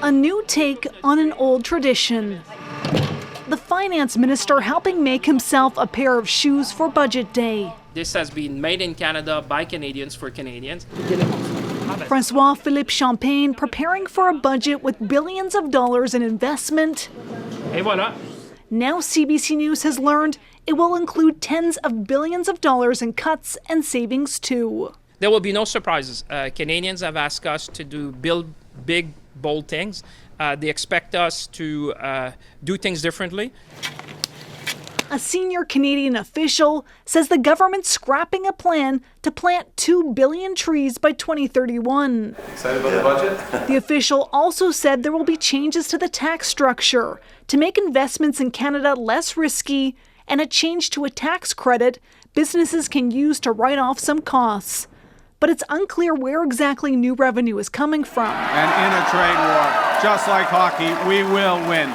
A new take on an old tradition. The finance minister helping make himself a pair of shoes for budget day. This has been made in Canada by Canadians for Canadians. François-Philippe Champagne preparing for a budget with billions of dollars in investment. Et voilà. Now CBC News has learned it will include tens of billions of dollars in cuts and savings too. There will be no surprises. Canadians have asked us to build big, bold things. They expect us to do things differently. A senior Canadian official says the government's scrapping a plan to plant 2 billion trees by 2031. Excited about the budget? The official also said there will be changes to the tax structure to make investments in Canada less risky and a change to a tax credit businesses can use to write off some costs. But it's unclear where exactly new revenue is coming from. And in a trade war, just like hockey, we will win.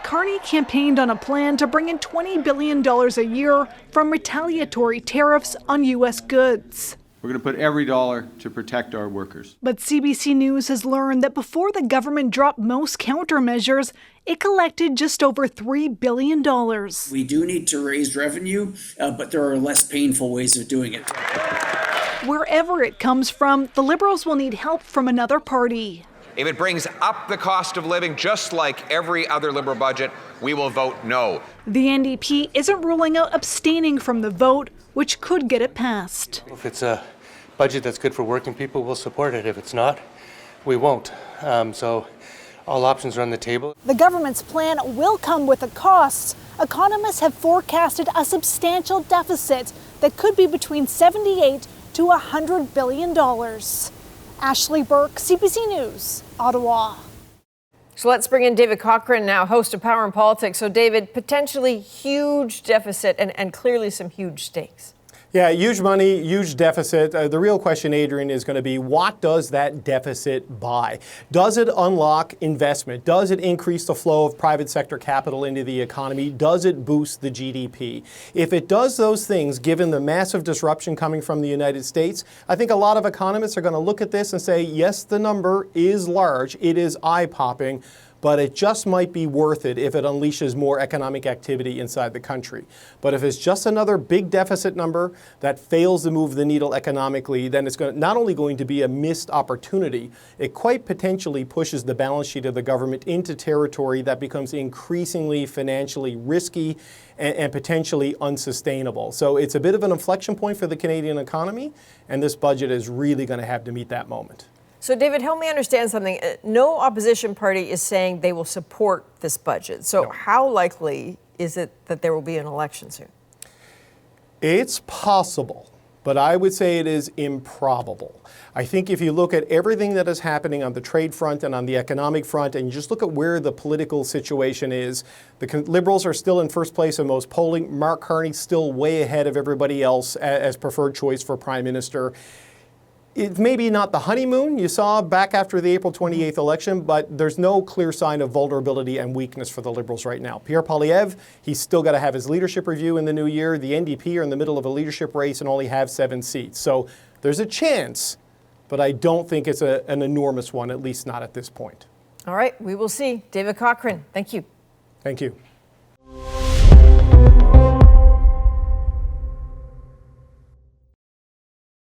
Carney campaigned on a plan to bring in $20 billion a year from retaliatory tariffs on U.S. goods. We're going to put every dollar to protect our workers. But CBC News has learned that before the government dropped most countermeasures, it collected just over $3 billion. We do need to raise revenue, but there are less painful ways of doing it. Wherever it comes from, the Liberals will need help from another party. If it brings up the cost of living, just like every other Liberal budget, we will vote no. The NDP isn't ruling out abstaining from the vote, which could get it passed. If it's a budget that's good for working people, we'll support it. If it's not, we won't. So all options are on the table. The government's plan will come with a cost. Economists have forecasted a substantial deficit that could be between $78 to $100 billion. Ashley Burke, CBC News, Ottawa. So let's bring in David Cochrane now, host of Power and Politics. So David, potentially huge deficit and clearly some huge stakes. Yeah, huge money, huge deficit. The real question, Adrienne, is going to be what does that deficit buy? Does it unlock investment? Does it increase the flow of private sector capital into the economy? Does it boost the GDP? If it does those things, given the massive disruption coming from the United States, I think a lot of economists are going to look at this and say, yes, the number is large. It is eye-popping. But it just might be worth it if it unleashes more economic activity inside the country. But if it's just another big deficit number that fails to move the needle economically, then it's not only going to be a missed opportunity, it quite potentially pushes the balance sheet of the government into territory that becomes increasingly financially risky and potentially unsustainable. So it's a bit of an inflection point for the Canadian economy, and this budget is really going to have to meet that moment. So, David, help me understand something. No opposition party is saying they will support this budget. So no. How likely is it that there will be an election soon? It's possible, but I would say it is improbable. I think if you look at everything that is happening on the trade front and on the economic front, and you just look at where the political situation is, the Liberals are still in first place in most polling. Mark Carney's still way ahead of everybody else as preferred choice for Prime Minister. It's maybe not the honeymoon you saw back after the April 28th election, but there's no clear sign of vulnerability and weakness for the Liberals right now. Pierre Poilievre, he's still got to have his leadership review in the new year. The NDP are in the middle of a leadership race and only have 7 seats. So there's a chance, but I don't think it's an enormous one, at least not at this point. All right, we will see. David Cochrane, thank you. Thank you.